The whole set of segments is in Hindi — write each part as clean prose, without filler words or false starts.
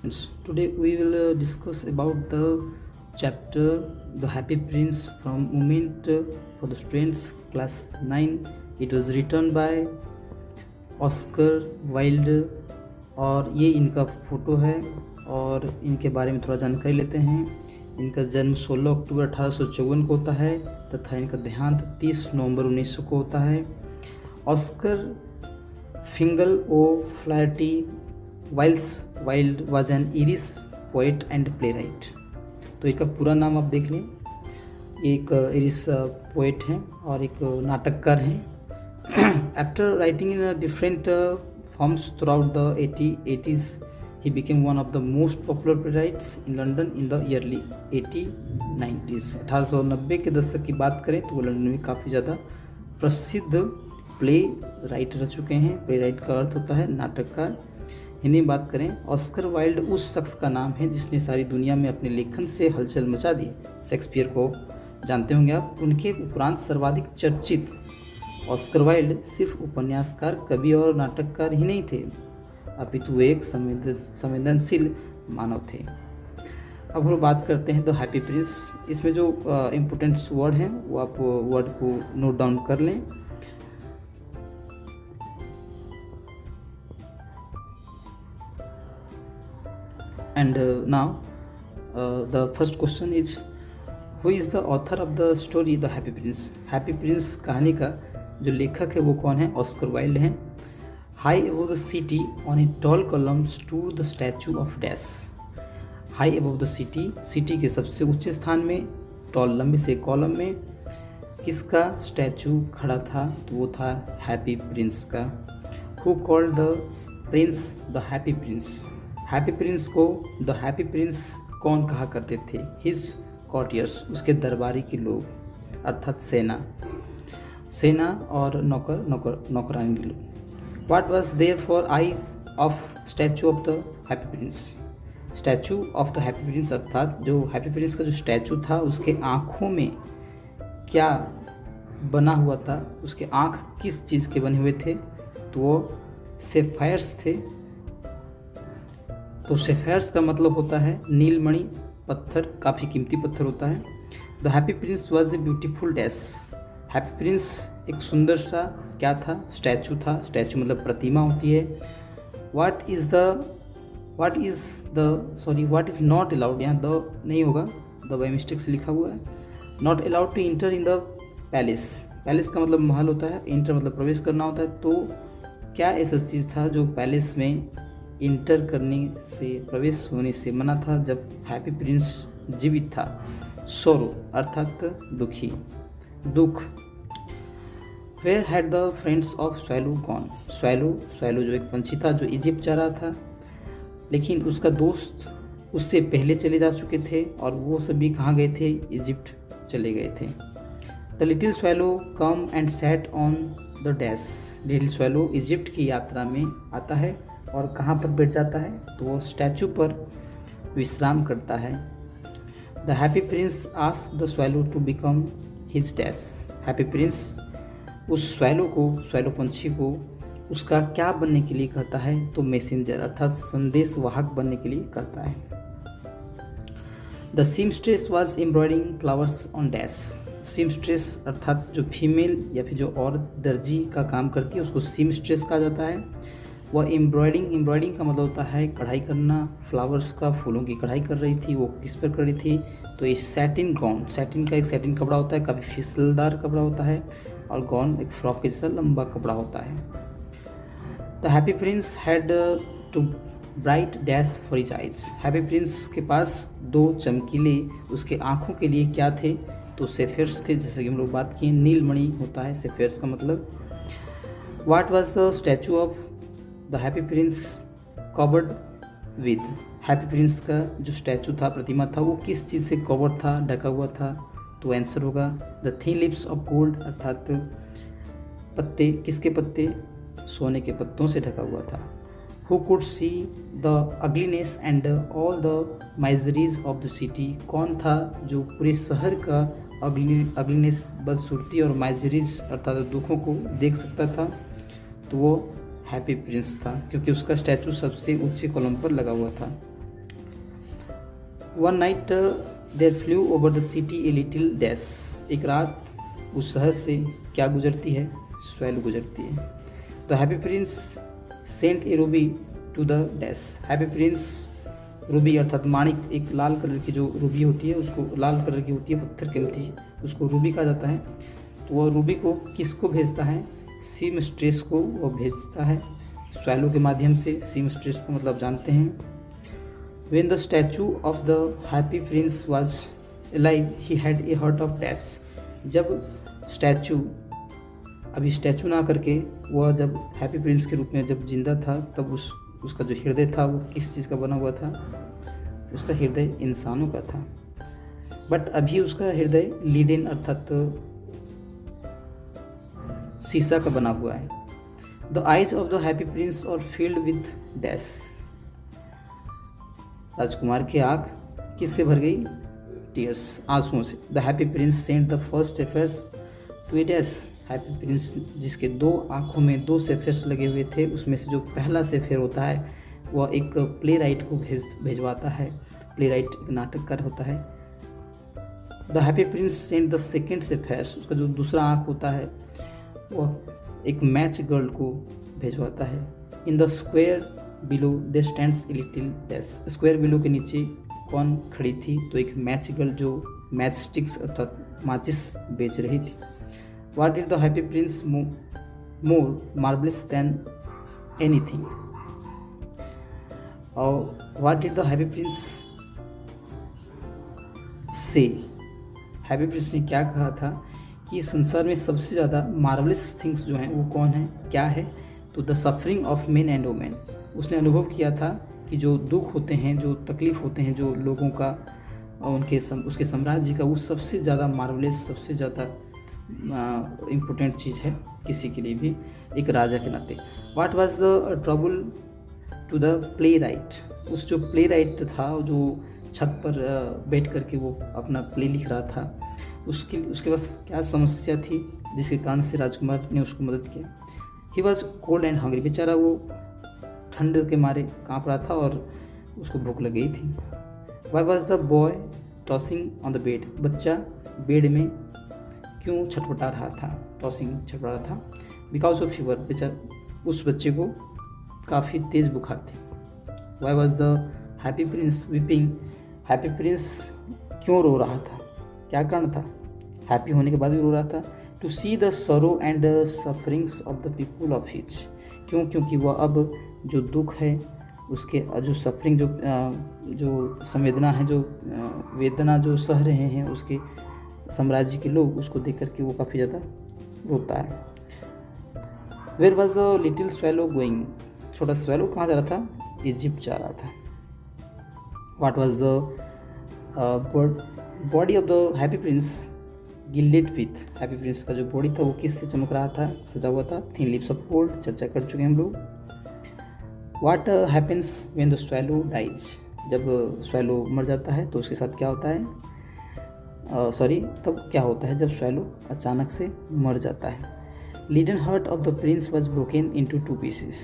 Today we will discuss about the chapter The Happy Prince from Moment for the Students Class 9. It was written by Oscar Wilde और ये इनका फ़ोटो है और इनके बारे में थोड़ा जानकारी लेते हैं। इनका जन्म 16 अक्टूबर 1854 को होता है तथा इनका देहांत 30 नवंबर 1900 को होता है। Oscar Fingal O Flahertie Wills Wilde was an Irish poet and playwright. तो इनका पूरा नाम आप देख लें, एक इरिश पोएट हैं और एक नाटककार हैं। After writing in different forms throughout the 80s, he became one of the most popular playwrights in London in the early 1890s। 1890 के दशक की बात करें तो वो लंदन में काफ़ी ज़्यादा प्रसिद्ध प्ले राइट रह चुके हैं। प्ले राइट का अर्थ होता है नाटककार। हिंदी में बात करें, ऑस्कर वाइल्ड उस शख्स का नाम है जिसने सारी दुनिया में अपने लेखन से हलचल मचा दी। शेक्सपियर को जानते होंगे आप। उनके उपरांत सर्वाधिक चर्चित ऑस्कर वाइल्ड सिर्फ उपन्यासकार, कवि और नाटककार ही नहीं थे, अपितु एक संवेदनशील मानव थे। अब हम बात करते हैं द हैप्पी प्रिंस। इसमें जो इम्पोर्टेंट वर्ड हैं वो आप वर्ड को नोट डाउन कर लें। And now the first question is, who is the author of the story the happy Prince. Happy Prince कहानी का जो लेखक है वो कौन है? ऑस्कर वाइल्ड हैं। High above the city on a tall column stood the statue of dash. High above the city, city के सबसे ऊंचे स्थान में, टॉल लंबे से कॉलम में किसका स्टैचू खड़ा था? तो वो था हैप्पी प्रिंस का। Who called the Prince the happy Prince. Happy Prince को द हैप्पी प्रिंस कौन कहा करते थे? हिज कॉर्टियर्स, उसके दरबारी के लोग, अर्थात सेना और नौकरानी लोग। What was there for eyes of statue of the happy prince. Statue of the happy prince अर्थात जो हैप्पी प्रिंस का जो स्टैचू था उसके आँखों में क्या बना हुआ था? उसके आँख किस चीज़ के बने हुए थे? तो वो सेफायर्स थे। तो सेफायर्स का मतलब होता है नीलमणि पत्थर, काफ़ी कीमती पत्थर होता है। The happy Prince was a beautiful dash. Happy Prince एक सुंदर सा क्या था? स्टैचू था। स्टैचू मतलब प्रतिमा होती है। वाट इज़ नॉट अलाउड, यहाँ द नहीं होगा, द बाई मिस्टेक से लिखा हुआ है। Not allowed to enter in the palace. Palace का मतलब महल होता है, इंटर मतलब प्रवेश करना होता है। तो क्या ऐसा चीज़ था जो पैलेस में इंटर करने से, प्रवेश होने से मना था जब हैप्पी प्रिंस जीवित था? सोरो अर्थात दुखी, दुख। Where had the friends of swallow gone. Swallow जो एक पंछी था जो इजिप्ट जा रहा था, लेकिन उसका दोस्त उससे पहले चले जा चुके थे और वो सभी कहाँ गए थे? इजिप्ट चले गए थे। The little swallow come and sat on the dash. Little swallow Egypt की यात्रा में आता है और कहाँ पर बैठ जाता है? तो वो स्टैचू पर विश्राम करता है। The happy prince asked the swallow to become his dash. Happy prince उस स्वैलो पंछी को उसका क्या बनने के लिए कहता है? तो मैसेंजर अर्थात संदेशवाहक बनने के लिए कहता है। The seamstress was embroidering flowers on dash. Seamstress अर्थात जो फीमेल या फिर जो औरत दर्जी का काम करती है उसको सीमस्ट्रेस कहा जाता है। वह एम्ब्रॉयडिंग का मतलब होता है कढ़ाई करना। फ्लावर्स का, फूलों की कढ़ाई कर रही थी। वो किस पर कर रही थी? तो ये सैटिन गॉन, सैटिन का एक सैटिन कपड़ा होता है, काफ़ी फिसलदार कपड़ा होता है, और गॉन एक फ्रॉक के जैसा लंबा कपड़ा होता है। The happy prince had two bright dash for his eyes. Happy prince के पास दो चमकीले उसके आँखों के लिए क्या थे? तो सेफेयर्स थे, जैसे कि हम लोग बात किए नीलमणि होता है सेफेयर्स का मतलब। What was the statue of the happy Prince covered with. Happy prince का जो स्टैचू था, प्रतिमा था, वो किस चीज़ से कवर्ड था, ढका हुआ था? तो आंसर होगा the thin lips of gold अर्थात पत्ते, किसके पत्ते? सोने के पत्तों से ढका हुआ था। Who could see the ugliness and all the miseries of the city. कौन था जो पूरे शहर का अगलीनेस, बदसूरती और माइजरीज अर्थात दुखों को देख सकता था? तो वो हैप्पी प्रिंस था, क्योंकि उसका स्टैचू सबसे ऊंचे कॉलम पर लगा हुआ था। One night there flew over the city a little dash, एक रात उस शहर से क्या गुजरती है, स्वैलो गुजरती है। The happy Prince sent a ruby to the dash, happy prince ruby अर्थात माणिक, एक लाल कलर की जो रूबी होती है उसको, लाल कलर की होती है पत्थर की होती है उसको रूबी कहा जाता है। तो वह रूबी को किसको भेजता है, सी मिस्ट्रेस को वह भेजता है स्वैलो के माध्यम से। सी मिस्ट्रेस का मतलब जानते हैं। When the statue of the happy prince was alive, he had a heart of dash, जब स्टैचू, अभी स्टैचू ना करके वह जब हैप्पी प्रिंस के रूप में जब जिंदा था तब उसका जो हृदय था वो किस चीज़ का बना हुआ था, उसका हृदय इंसानों का था। बट अभी उसका हृदय लीडेन अर्थात शीशा का बना हुआ है। The eyes of the happy Prince are filled with dash, राजकुमार की आँख किससे भर गई, टीयर्स, आंसुओं से। The happy Prince sent the first sapphires to a dash, happy Prince जिसके दो आँखों में दो सेफेयर्स लगे हुए थे उसमें से जो पहला सेफेयर होता है वह एक प्ले राइट को भेजवाता है। प्ले राइट एक नाटककार होता है। The happy Prince sent the second sapphires, उसका जो दूसरा आँख होता है वह एक मैच गर्ल को भेजवाता है। In the square below they stands a little dash, square below के नीचे कौन खड़ी थी, तो एक मैच गर्ल जो मैच स्टिक्स अर्थात माचिस बेच रही थी। What did the happy Prince more marvellous than anything, और what did the happy Prince say, Happy Prince ने क्या कहा था कि इस संसार में सबसे ज़्यादा मार्वलस थिंग्स जो हैं वो कौन है, क्या है, तो the suffering of main and women. उसने अनुभव किया था कि जो दुख होते हैं, जो तकलीफ़ होते हैं जो लोगों का, उसके साम्राज्य का, वो सबसे ज़्यादा मार्वलस, सबसे ज़्यादा इम्पोर्टेंट चीज़ है किसी के लिए भी, एक राजा के नाते। What was the trouble to the playwright, उस जो प्ले राइट था जो छत पर बैठ करके वो अपना प्ले लिख रहा था, उसके पास क्या समस्या थी जिसके कारण से राजकुमार ने उसको मदद किया। He was cold and hungry, बेचारा वो ठंड के मारे काँप रहा था और उसको भूख लग गई थी। Why was the boy tossing on the bed, बच्चा बेड में क्यों छटपटा रहा था, टॉसिंग छटपटा रहा था, बिकॉज ऑफ फीवर, बेचारा उस बच्चे को काफ़ी तेज़ बुखार थी। Why was the happy Prince weeping, happy Prince क्यों रो रहा था, क्या कारण था, हैप्पी होने के बाद भी रो रहा था। टू सी द सरो and sufferings of the people of his, क्यों, क्योंकि वह अब जो दुख है उसके, जो सफरिंग, जो संवेदना है, जो वेदना जो सह रहे हैं उसके साम्राज्य के लोग, उसको देख करके वो काफ़ी ज़्यादा रोता है। Where was the little swallow going, छोटा स्वैलो कहाँ जा रहा था, इजिप्ट जा रहा था। What was the body of the happy prince gilded with, happy prince का जो बॉडी था वो किससे चमक रहा था, सजा हुआ था, थिन लिप्स ऑफ गोल्ड, चर्चा कर चुके हैं हम लोग। What happens when the swallow dies, जब स्वैलो मर जाता है तो उसके साथ क्या होता है, तब क्या होता है जब स्वैलो अचानक से मर जाता है। Leaden heart of the prince was broken into two pieces,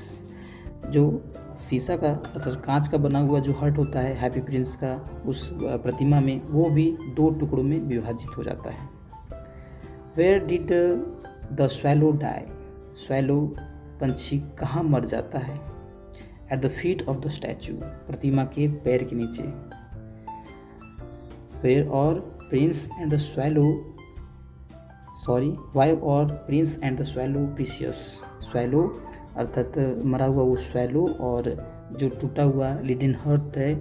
जो शीशा का अर्थात कांच का बना हुआ जो हार्ट होता है हैप्पी प्रिंस का उस प्रतिमा में, वो भी दो टुकड़ों में विभाजित हो जाता है। Where did the swallow die, swallow पंछी कहाँ मर जाता है, at the feet of the statue, प्रतिमा के पैर के नीचे। Where are prince and the swallow, why are prince and the swallow precious, swallow अर्थात मरा हुआ वो स्वैलो और जो टूटा हुआ लिडन हर्ट है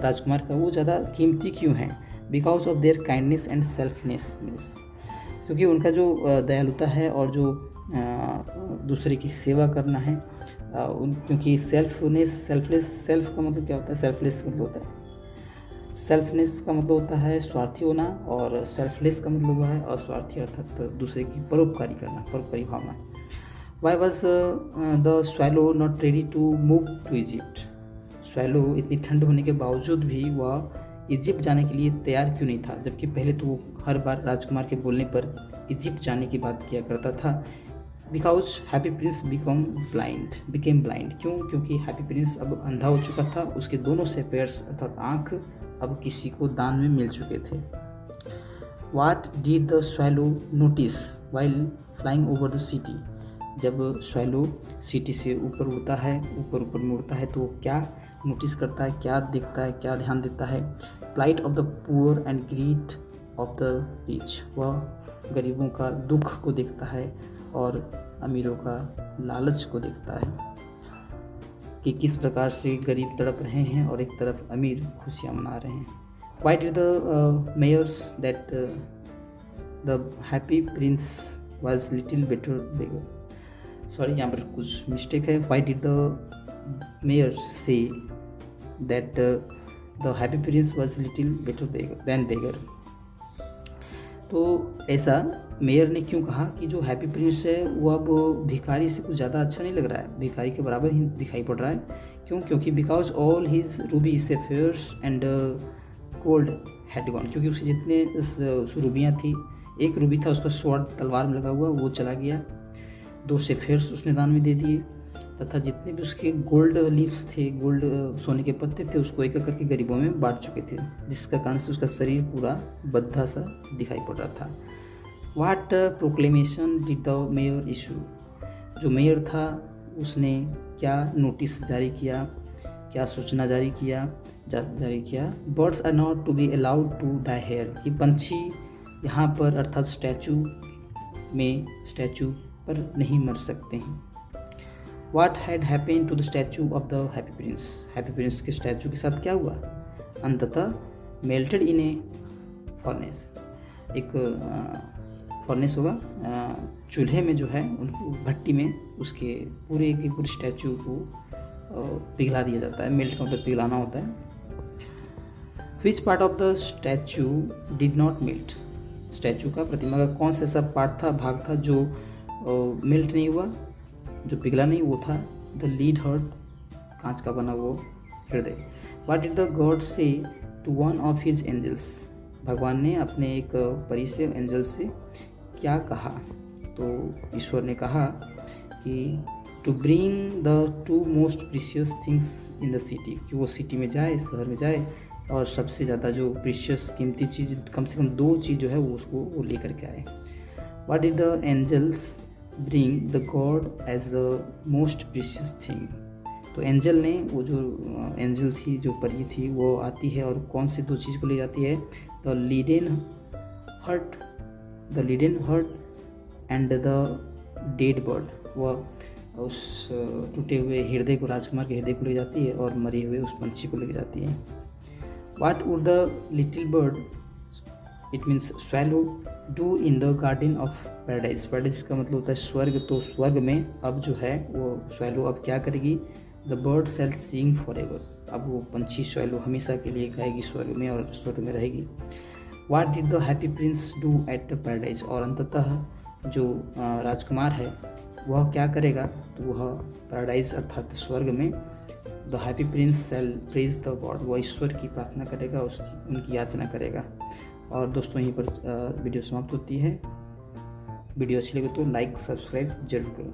राजकुमार का, वो ज़्यादा कीमती क्यों है, because of their kindness and selflessness, क्योंकि उनका जो दयालुता है और जो दूसरे की सेवा करना है, क्योंकि सेल्फ का मतलब क्या होता है, सेल्फलेस मतलब होता है, सेल्फनेस का मतलब होता है स्वार्थी होना, और सेल्फलेस का मतलब है अस्वार्थी अर्थात दूसरे की परोपकारी करना, परोपकारी भावना। Why was the swallow not ready to move to Egypt, swallow इतनी ठंड होने के बावजूद भी वह इजिप्ट जाने के लिए तैयार क्यों नहीं था, जबकि पहले तो वो हर बार राजकुमार के बोलने पर इजिप्ट जाने की बात किया करता था। Because happy Prince became blind, क्यों, क्योंकि हैप्पी प्रिंस अब अंधा हो चुका था, उसके दोनों से पैर्स अर्थात आँख अब किसी को दान में मिल चुके थे। What did the swallow notice while flying over the city? जब swallow सिटी से ऊपर उड़ता है, ऊपर में उड़ता है, तो वो क्या नोटिस करता है, क्या देखता है, क्या ध्यान देता है? plight of the poor and greed of the rich, वह गरीबों का दुख को देखता है और अमीरों का लालच को देखता है कि किस प्रकार से गरीब तड़प रहे हैं और एक तरफ अमीर खुशियाँ मना रहे हैं। Why did the mayors that the happy prince was little better beggar? Sorry, यहाँ पर कुछ मिस्टेक है। Why did the mayor say that the happy prince was little better than beggar? तो ऐसा मेयर ने क्यों कहा कि जो हैप्पी प्रिंस है वो अब भिखारी से कुछ ज़्यादा अच्छा नहीं लग रहा है, भिखारी के बराबर ही दिखाई पड़ रहा है। क्यों? क्योंकि because all his ruby sapphires and gold had gone, क्योंकि उसके जितने रूबियाँ थी, एक रूबी था उसका स्वॉर्ड तलवार में लगा हुआ, वो चला गया। 2 सफेयर्स उसने दान में दे दिए, तथा जितने भी उसके गोल्ड लीव्स थे, गोल्ड सोने के पत्ते थे, उसको एक एक करके गरीबों में बांट चुके थे, जिसका कारण से उसका शरीर पूरा बद्धा सा दिखाई पड़ रहा था। What proclamation did the mayor issue? जो मेयर था उसने क्या नोटिस जारी किया, क्या सूचना जारी किया? Birds are not to be allowed to die here, कि पंछी यहाँ पर अर्थात स्टैचू पर नहीं मर सकते हैं। What had happened to the statue of the happy prince? Happy prince के स्टैचू के साथ क्या हुआ? अंततः मेल्टेड इन ए फर्नेस, एक फर्नेस होगा, चूल्हे में जो है उनको भट्टी में उसके पूरे के पूरे स्टैचू को पिघला दिया जाता है। मेल्ट का मतलब पिघलाना होता है। Which part of the statue did not melt? Statue का, प्रतिमा का कौन सा ऐसा पार्ट था, भाग था जो मेल्ट नहीं हुआ, जो पिघला नहीं? वो था द लीड हार्ट, कांच का बना वो हृदय। What did the God say to one of his angels? भगवान ने अपने एक परी से, एंजल से क्या कहा? तो ईश्वर ने कहा कि to bring the 2 most precious things in the city, कि वो सिटी में जाए, शहर में जाए, और सबसे ज़्यादा जो प्रीशियस कीमती चीज़, कम से कम 2 चीज़ जो है वो उसको वो लेकर के आए। What did the angels bring the God as the most precious thing? तो एंजल ने, वो जो एंजल थी, जो परी थी, वो आती है और कौन सी 2 चीज़ को ले जाती है? The leaden heart and the dead bird, वह उस टूटे हुए हृदय को, राजकुमार के हृदय को ले जाती है, और मरे हुए उस पंछी को ले जाती है। What would the little bird, it means swallow, do in the garden of paradise? paradise का मतलब होता है स्वर्ग। तो स्वर्ग में अब जो है वो स्वैलो अब क्या करेगी? The bird shall sing for ever, अब वो पंछी स्वैलो हमेशा के लिए गाएगी स्वर्ग में, और स्वर्ग में रहेगी। What did the happy Prince do at paradise? और अंततः जो राजकुमार है वह क्या करेगा? तो वह पैराडाइज अर्थात स्वर्ग में the happy prince shall praise the god, वह ईश्वर की प्रार्थना करेगा, उनकी याचना करेगा। और दोस्तों यहीं पर वीडियो समाप्त होती है। वीडियो अच्छी लगे तो लाइक सब्सक्राइब जरूर करो।